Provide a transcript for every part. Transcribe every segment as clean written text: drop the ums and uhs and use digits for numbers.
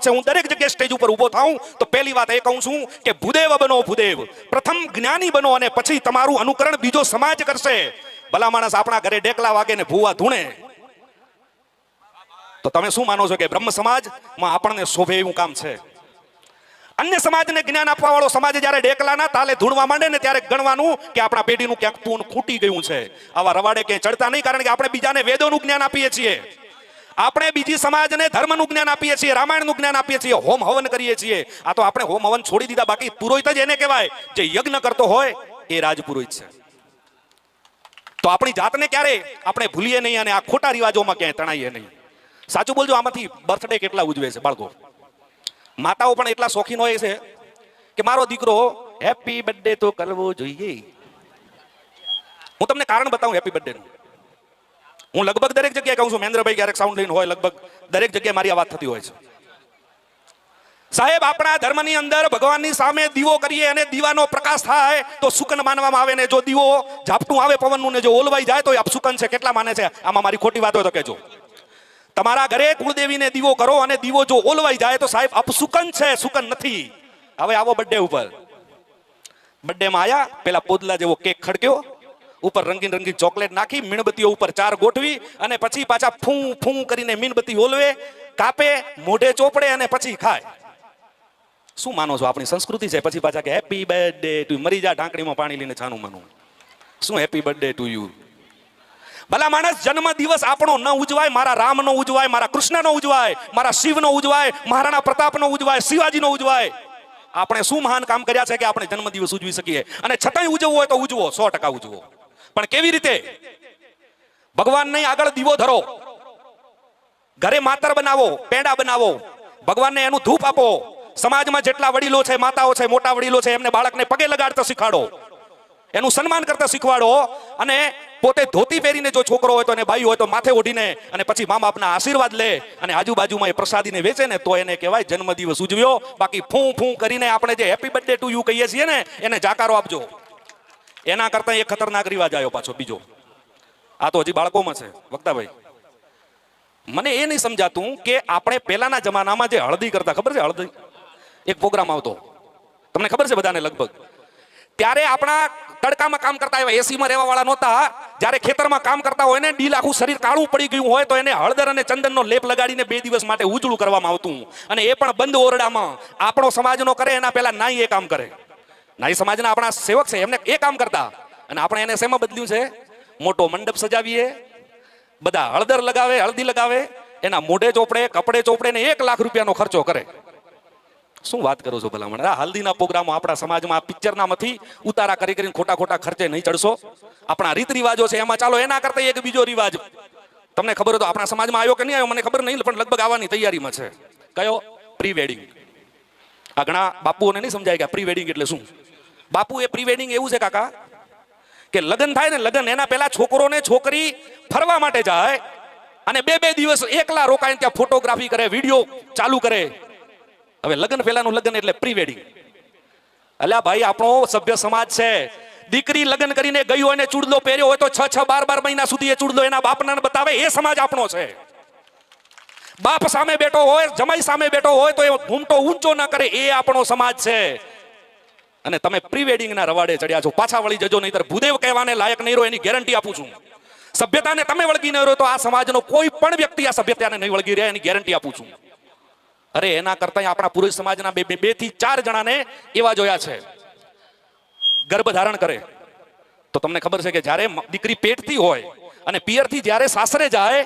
છે, હું દરેક જગ્યાએ સ્ટેજ ઉપર ઊભો થાઉં તો પહેલી વાત એ કહું છું કે ભૂદેવ બનો ભૂદેવ, પ્રથમ જ્ઞાની બનો અને પછી તમારું અનુકરણ બીજો સમાજ કરશે. ભલા માણસ આપણા ઘરે ડેકલા વાગે ને ભૂવા ધૂણે તો તમે શું માનો છો કે બ્રહ્મ સમાજમાં આપણને શોભે એવું કામ છે? અન્ય સમાજને જ્ઞાન આપવા વાળો સમાજ જ્યારે ડેકલાના તાલે ધૂણવા માંડે ને ત્યારે ગણવાનું કે આપણા પેઢીનું ક્યાંક પૂન ખૂટી ગયું છે. આવા રવાડે ક્યાંય ચડતા નહીં, કારણ કે આપણે બીજાને વેદોનું જ્ઞાન આપીએ છીએ, આપણે બીજી સમાજને ધર્મનું જ્ઞાન આપીએ છીએ, રામાયણનું જ્ઞાન આપીએ છીએ, હોમ હવન કરીએ છીએ. આ તો આપણે હોમ હવન છોડી દીધા. બાકી પુરોહિત જ એને કહેવાય જે યજ્ઞ કરતો હોય એ રાજપુરોહિત છે. તો આપણી જાતને ક્યારે આપણે ભૂલીએ નહીં અને આ ખોટા રિવાજોમાં ક્યાંય તણાઈએ નહીં. સાચું બોલજો, આમાંથી બર્થડે કેટલા ઉજવે છે બાળકો? માતાઓ પણ એટલા શોખીન હોય છે કે મારો દીકરો હેપી બર્થડે તો કરવો જોઈએ. હું તમને કારણ બતાવું હેપી બર્થડે નું. હું લગભગ દરેક જગ્યાએ કહું છું, મહેન્દ્રભાઈ ક્યારેક સાઉન્ડ લઈને હોય, લગભગ દરેક જગ્યાએ મારી આ વાત થતી હોય છે. સાહેબ, આપણા ધર્મની અંદર ભગવાનની સામે દીવો કરીએ અને દીવાનો પ્રકાશ થાય તો સુકન માનવામાં આવે ને જો દીવો ઝાપટું આવે પવનનું ને જો ઓલવાઈ જાય તો એ અપસુકન છે. કેટલા માને છે? આમાં મારી ખોટી વાત હોય તો કહેજો. તમારા ઘરે કુળદેવીને દીવો કરો અને દીવો જો ઓલવાઈ જાય તો સાહેબ અપસુકન છે, સુકન નથી. હવે આવો બર્થડે ઉપર. બર્થડેમાં આયા, પેલા પોદલા જેવો કેક ખડક્યો, ઉપર રંગીન રંગીન ચોકલેટ નાખી, મીણબત્તીઓ ઉપર 4 ગોઠવી અને પછી પાછા ફૂં ફૂં કરીને મીણબત્તી ઓલવે, કાપે, મોઢે ચોપડે અને પછી ખાય. શું માનો છો? આપણી સંસ્કૃતિ છે. પછી પાછા કે હેપી બર્થડે ટુ. મરી જા ઢાંકણીમાં પાણી લઈને છાનું માનું. શું હેપી બર્થડે ટુ યુ? ભલા માણસ, જન્મ દિવસ આપણો ન ઉજવાય, મારા રામનો ઉજવાય, મારા કૃષ્ણનો ઉજવાય, મારા શિવનો ઉજવાય, મહારાણા પ્રતાપનો ઉજવાય, શિવાજીનો ઉજવાય. આપણે શું મહાન કામ કર્યા છે કે આપણે જન્મ દિવસ ઉજવી શકીએ? અને છતાંય ઉજવવો હોય તો ઉજવો, 100% ઉજવો. પણ કેવી રીતે? ભગવાનને આગળ દીવો ધરો, ઘરે માતર બનાવો, પેંડા બનાવો, ભગવાનને એનું ધૂપ આપો. સમાજમાં જેટલા વડીલો છે, માતાઓ છે, મોટા વડીલો છે, એમને બાળકને પગે લગાડતા શીખવાડો, એનું સન્માન કરતા શીખવાડો. અને પોતે ધોતી પહેરીને જો છોકરો હોય તો એને બાઈ હોય તો માથે ઓઢીને અને પછી મા બાપના આશીર્વાદ લે અને આજુબાજુમાં એ પ્રસાદીને વેચે ને તો એને કહેવાય જન્મદિવસ ઉજવ્યો. બાકી ફૂં ફૂં કરીને આપણે જે હેપી બર્થડે ટુ યુ કહીએ છીએ ને એને જાકારો આપજો. એના કરતા એક ખતરનાક રિવાજ આવ્યો પાછો બીજો. આ તો હજી બાળકોમાં છે. વક્તાભાઈ, મને એ નહીં સમજાતું કે આપણે પહેલાના જમાનામાં જે હળદી કરતા, ખબર છે? હળદી એક પ્રોગ્રામ આવતો, તમને ખબર છે બધાને લગભગ. ત્યારે આપણા તડકામાં કામ કરતા, એવા એસીમાં રહેવા વાળા નહોતા. જ્યારે ખેતરમાં કામ કરતા હોય ને, ડીલ આખું શરીર કાળું પડી ગયું હોય તો એને હળદર અને ચંદનનો લેપ લગાડીને 2 દિવસ માટે ઉજળું કરવામાં આવતું. અને એ પણ બંધ ઓરડામાં. આપણો સમાજનો કરે એના પહેલા નાઈ એ કામ કરે. નાઈ સમાજના આપણા સેવક છે, એમને એ કામ કરતા. અને આપણે એને શેમાં બદલ્યું છે? મોટો મંડપ સજાવીએ, બધા હળદર લગાવે, હળદી લગાવે, એના મોઢે ચોપડે, કપડે ચોપડે ને 1 લાખ રૂપિયાનો ખર્ચો કરે. શું વાત કરો છો ભલા મને? આ હલ્દીના પ્રોગ્રામો આપણા સમાજમાં પિક્ચરનામાંથી ઉતારા કરી કરીને ખોટા ખોટા ખર્ચે નહીં ચડશો. આપણા રીત રિવાજો છે એમાં ચાલો, એના કરતા એક બીજો રિવાજ તમને ખબર હોય તો આપણા સમાજમાં આવ્યો કે નહીં આવ્યો મને ખબર નહીં, પણ લગભગ આવવાની તૈયારીમાં છે. કયો? Pre wedding. આ ઘણા બાપુઓને નહીં સમજાય કે પ્રી વેડિંગ એટલે શું. બાપુ, એ પ્રી વેડિંગ એવું છે કાકા કે લગ્ન થાય ને, લગ્ન એના પહેલા છોકરો ને છોકરી ફરવા માટે જાય અને 2 દિવસ એકલા રોકાઈને ત્યાં ફોટોગ્રાફી કરે, વિડીયો ચાલુ કરે. હવે લગ્ન પહેલાનું લગ્ન એટલે પ્રી વેડિંગ. અલ્યા ભાઈ, આપણો સભ્ય સમાજ છે. દીકરી લગ્ન કરીને ગઈ હોય ને ચૂડલો પહેર્યો હોય તો 6-6, 12 મહિના સુધી એ ચૂડલો એના બાપના બતાવે. એ સમાજ આપણો છે. બાપ સામે બેઠો હોય, જમાઈ સામે બેઠો હોય તો એ ઘૂમટો ઊંચો ના કરે. એ આપણો સમાજ છે. અને તમે પ્રી વેડિંગના રવાડે ચડ્યા છો. પાછા વળી જજો, નહીતર ભૂદેવ કહેવાને લાયક નહીં રહો, એની ગેરંટી આપું છું. સભ્યતાને તમે વળગી ન રહો તો આ સમાજનો કોઈ પણ વ્યક્તિ આ સભ્યતાને નહીં વળગી રહે, એની ગેરંટી આપું છું. અરે એના કરતા આપણા પુરુષ સમાજના 2 થી 4 જણાને એવા જોયા છે. ગર્ભ ધારણ કરે તો તમને ખબર છે કે જ્યારે દીકરી પેટથી હોય અને પિયરથી જ્યારે સાસરે જાય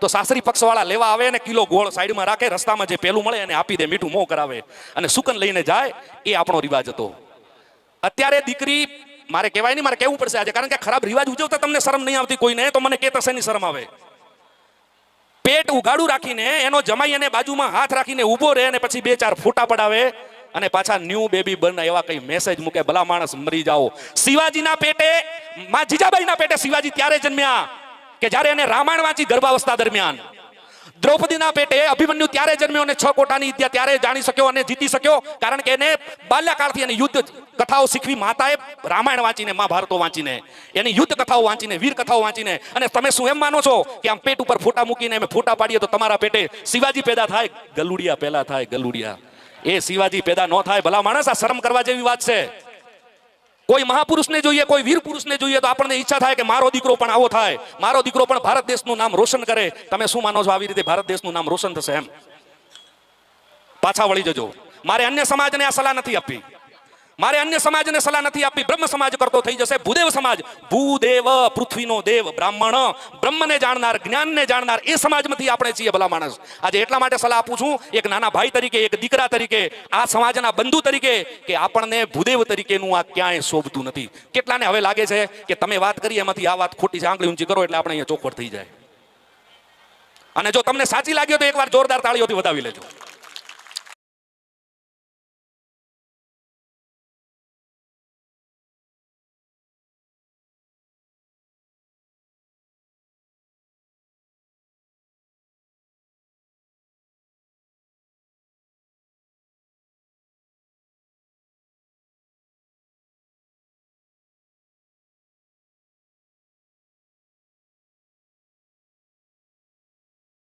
તો સાસરી પક્ષવાળા લેવા આવે અને કિલો ગોળ સાઈડમાં રાખે, રસ્તામાં જે પેલું મળે એને આપી દે, મીઠું મોં કરાવે અને સુકન લઈને જાય. એ આપણો રિવાજ હતો. અત્યારે દીકરી, મારે કહેવાય નહીં, મારે કહેવું પડશે આજે, કારણ કે ખરાબ રિવાજ ઉજવતા તમને શરમ નહીં આવતી કોઈને, તો મને કહેતા શેની શરમ આવે? પેટ ઉગાડું રાખીને એનો જમાઈ એને બાજુમાં હાથ રાખીને ઊભો રહે અને પછી 2-4 ફોટા પડાવે અને પાછા ન્યૂ બેબી બર્ન એવા કઈ મેસેજ મૂકે. ભલા માણસ, મરી જાઓ. શિવાજીના પેટે, માં જીજાબાઈના પેટે શિવાજી ત્યારે જન્મ્યા કે જ્યારે એને રામાયણ વાંચી ગર્ભાવસ્થા દરમિયાન. દ્રૌપદીના પેટે અભિમન્યુ ત્યારે જન્મ્યો અને 6 કોટાની વિદ્યા ત્યારે જાણી શક્યો અને જીતી શક્યો, કારણ કે એને બાલ્યકાળથી એની યુદ્ધ કથાઓ શીખવી માતાએ, રામાયણ વાંચીને, મહાભારતો વાંચીને, એની યુદ્ધ કથાઓ વાંચીને, વીર કથાઓ વાંચીને. અને તમે શું એમ માનો છો કે આમ પેટ ઉપર ફોટા મૂકીને અમે ફોટા પાડીએ તો તમારા પેટે શિવાજી પેદા થાય? ગલુડિયા પેલા થાય, ગલુડિયા. એ શિવાજી પેદા ન થાય. ભલા માણસ, આ શરમ કરવા જેવી વાત છે. કોઈ મહાપુરુષને જોઈએ, કોઈ વીર પુરુષને જોઈએ તો આપણને ઈચ્છા થાય કે મારો દીકરો પણ આવો થાય, મારો દીકરો પણ ભારત દેશનું નામ રોશન કરે. તમે શું માનો છો આવી રીતે ભારત દેશનું નામ રોશન થશે? એમ પાછા વળી જજો. મારે અન્ય સમાજને આ સલાહ નથી આપવી, મારે અન્ય સમાજને સલાહ નથી આપવી. બ્રહ્મ સમાજ કરતો થઈ જશે. ભૂદેવ સમાજ, ભૂદેવ પૃથ્વીનો દેવ, બ્રાહ્મણ, બ્રહ્મને જાણનાર, જ્ઞાનને જાણનાર, એ સમાજમાંથી આપણે છીએ ભલા માણસ. આજે એટલા માટે સલાહ આપું છું, એક નાના ભાઈ તરીકે, એક દીકરા તરીકે, આ સમાજના બંધુ તરીકે, કે આપણને ભૂદેવ તરીકેનું આ ક્યાંય શોભતું નથી. કેટલાને હવે લાગે છે કે તમે વાત કરી એમાંથી આ વાત ખોટી છે, આંગળી ઊંચી કરો એટલે આપણે અહીંયા ચોખવટ થઈ જાય. અને જો તમને સાચી લાગ્યો તો એકવાર જોરદાર તાળીઓથી વધાવી લેજો.